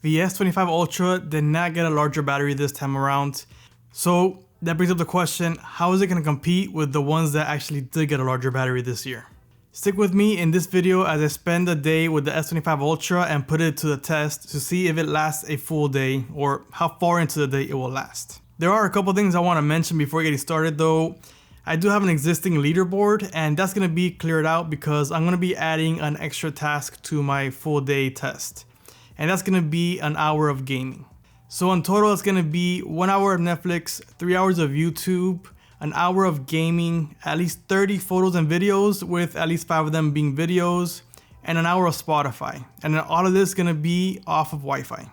The S25 Ultra did not get a larger battery this time around. So that brings up the question, how is it going to compete with the ones that actually did get a larger battery this year? Stick with me in this video as I spend a day with the S25 Ultra and put it to the test to see if it lasts a full day or how far into the day it will last. There are a couple things I want to mention before getting started though. I do have an existing leaderboard and that's going to be cleared out because I'm going to be adding an extra task to my full day test. And that's going to be an hour of gaming. So in total it's going to be 1 hour of Netflix, 3 hours of YouTube, an hour of gaming, at least 30 photos and videos with at least 5 of them being videos, and an hour of Spotify. And then all of this is gonna be off of Wi-Fi.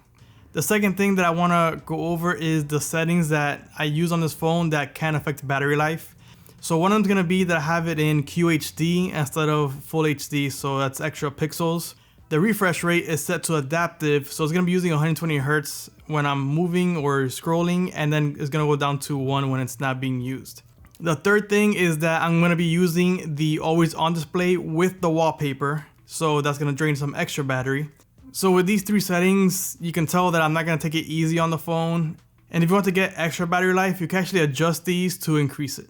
The second thing that I wanna go over is the settings that I use on this phone that can affect battery life. So one of them is gonna be that I have it in QHD instead of full HD, so that's extra pixels. The refresh rate is set to adaptive, so it's gonna be using 120 Hz when I'm moving or scrolling, and then it's gonna go down to 1 when it's not being used. The third thing is that I'm gonna be using the always on display with the wallpaper, so that's gonna drain some extra battery. So with these 3 settings, you can tell that I'm not gonna take it easy on the phone. And if you want to get extra battery life, you can actually adjust these to increase it.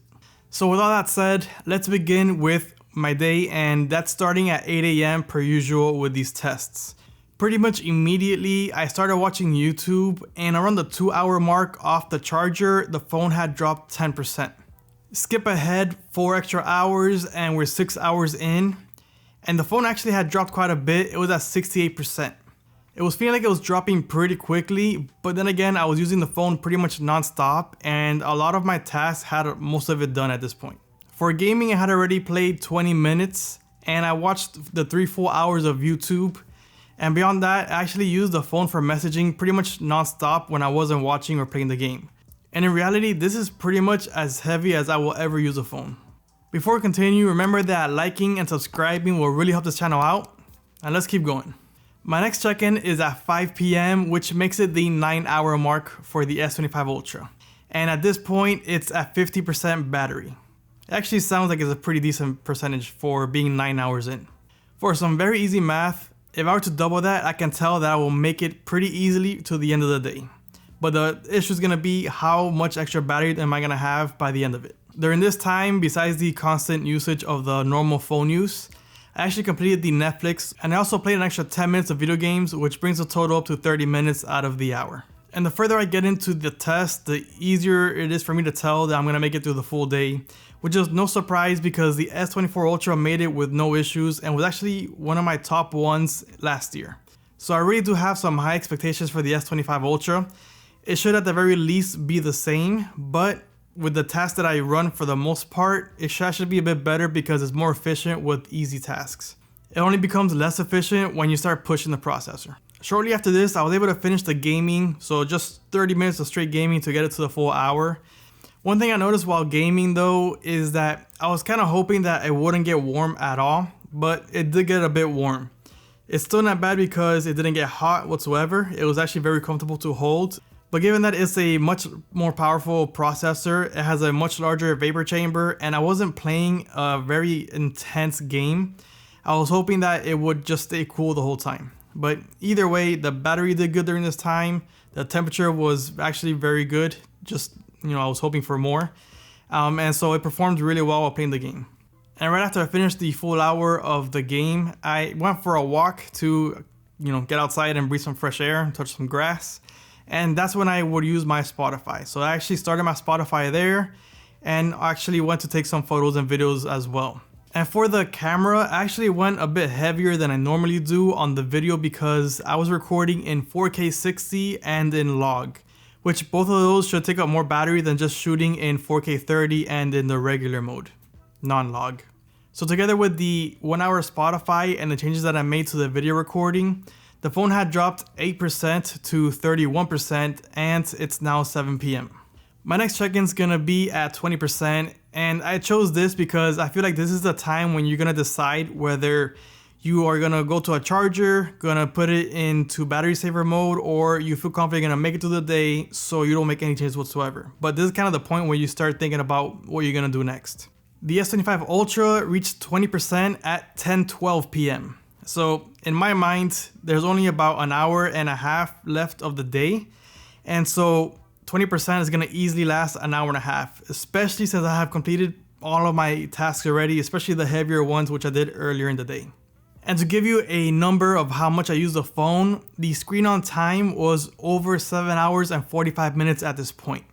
So with all that said, let's begin with my day, and that's starting at 8 AM per usual with these tests. Pretty much immediately, I started watching YouTube, and around the 2-hour mark off the charger, the phone had dropped 10%. Skip ahead 4 extra hours, and we're 6 hours in, and the phone actually had dropped quite a bit. It was at 68%. It was feeling like it was dropping pretty quickly, but then again, I was using the phone pretty much non-stop, and a lot of my tasks had most of it done at this point. For gaming, I had already played 20 minutes, and I watched the 3 full hours of YouTube. And beyond that, I actually used the phone for messaging pretty much non-stop when I wasn't watching or playing the game. And in reality, this is pretty much as heavy as I will ever use a phone. Before we continue, remember that liking and subscribing will really help this channel out. And let's keep going. My next check-in is at 5 PM, which makes it the 9-hour mark for the S25 Ultra. And at this point, it's at 50% battery. It actually sounds like it's a pretty decent percentage for being 9 hours in. For some very easy math, if I were to double that, I can tell that I will make it pretty easily to the end of the day. But the issue is gonna be how much extra battery am I gonna have by the end of it. During this time, besides the constant usage of the normal phone use, I actually completed the Netflix, and I also played an extra 10 minutes of video games, which brings the total up to 30 minutes out of the hour. And the further I get into the test, the easier it is for me to tell that I'm gonna make it through the full day, which is no surprise because the S24 Ultra made it with no issues and was actually one of my top ones last year. So I really do have some high expectations for the S25 Ultra. It should at the very least be the same, but with the tasks that I run for the most part, it should actually be a bit better because it's more efficient with easy tasks. It only becomes less efficient when you start pushing the processor. Shortly after this, I was able to finish the gaming, so just 30 minutes of straight gaming to get it to the full hour. One thing I noticed while gaming though is that I was kind of hoping that it wouldn't get warm at all, but it did get a bit warm. It's still not bad because it didn't get hot whatsoever. It was actually very comfortable to hold. But given that it's a much more powerful processor, it has a much larger vapor chamber, and I wasn't playing a very intense game, I was hoping that it would just stay cool the whole time. But either way, the battery did good during this time. The temperature was actually very good. Just, I was hoping for more. And so it performed really well while playing the game. And right after I finished the full hour of the game, I went for a walk to, get outside and breathe some fresh air and touch some grass. And that's when I would use my Spotify. So I actually started my Spotify there and actually went to take some photos and videos as well. And for the camera, I actually went a bit heavier than I normally do on the video because I was recording in 4K 60 and in log, which both of those should take up more battery than just shooting in 4K 30 and in the regular mode, non-log. So together with the 1 hour Spotify and the changes that I made to the video recording, the phone had dropped 8% to 31%, and it's now 7 PM. My next check-in is gonna be at 20%, and I chose this because I feel like this is the time when you're gonna decide whether you are gonna go to a charger, gonna put it into battery saver mode, or you feel confident you're gonna make it through the day so you don't make any changes whatsoever. But this is kind of the point where you start thinking about what you're gonna do next. The S25 Ultra reached 20% at 10:12 PM. So in my mind, there's only about an hour and a half left of the day. And so 20% is gonna easily last an hour and a half, especially since I have completed all of my tasks already, especially the heavier ones, which I did earlier in the day. And to give you a number of how much I use the phone, the screen on time was over 7 hours and 45 minutes at this point.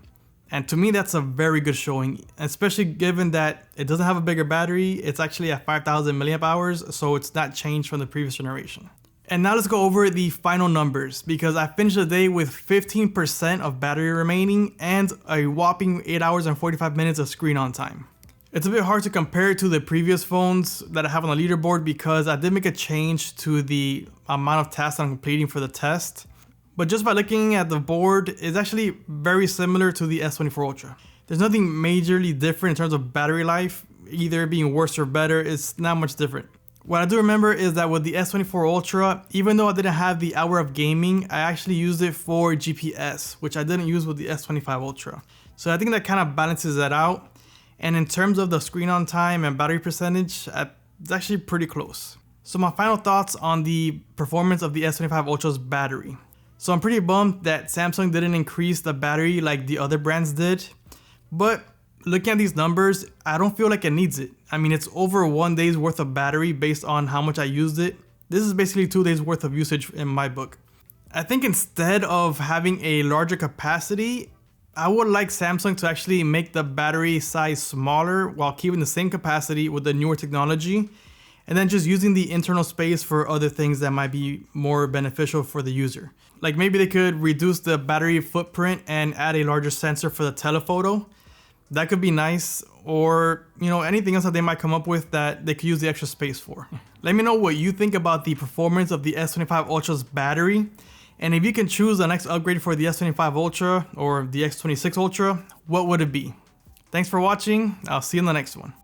And to me, that's a very good showing, especially given that it doesn't have a bigger battery. It's actually at 5,000 milliamp hours, so it's not changed from the previous generation. And now let's go over the final numbers, because I finished the day with 15% of battery remaining and a whopping 8 hours and 45 minutes of screen on time. It's a bit hard to compare it to the previous phones that I have on the leaderboard because I did make a change to the amount of tasks I'm completing for the test. But just by looking at the board, it's actually very similar to the S24 Ultra. There's nothing majorly different in terms of battery life, either being worse or better. It's not much different. What I do remember is that with the S24 Ultra, even though I didn't have the hour of gaming, I actually used it for GPS, which I didn't use with the S25 Ultra. So I think that kind of balances that out. And in terms of the screen on time and battery percentage, it's actually pretty close. So my final thoughts on the performance of the S25 Ultra's battery. So I'm pretty bummed that Samsung didn't increase the battery like the other brands did. But looking at these numbers, I don't feel like it needs it. I mean, it's over 1 day's worth of battery based on how much I used it. This is basically 2 days worth of usage in my book. I think instead of having a larger capacity, I would like Samsung to actually make the battery size smaller while keeping the same capacity with the newer technology, and then just using the internal space for other things that might be more beneficial for the user. Like maybe they could reduce the battery footprint and add a larger sensor for the telephoto. That could be nice, or anything else that they might come up with that they could use the extra space for. Let me know what you think about the performance of the S25 Ultra's battery. And if you can choose the next upgrade for the S25 Ultra or the X26 Ultra, what would it be? Thanks for watching. I'll see you in the next one.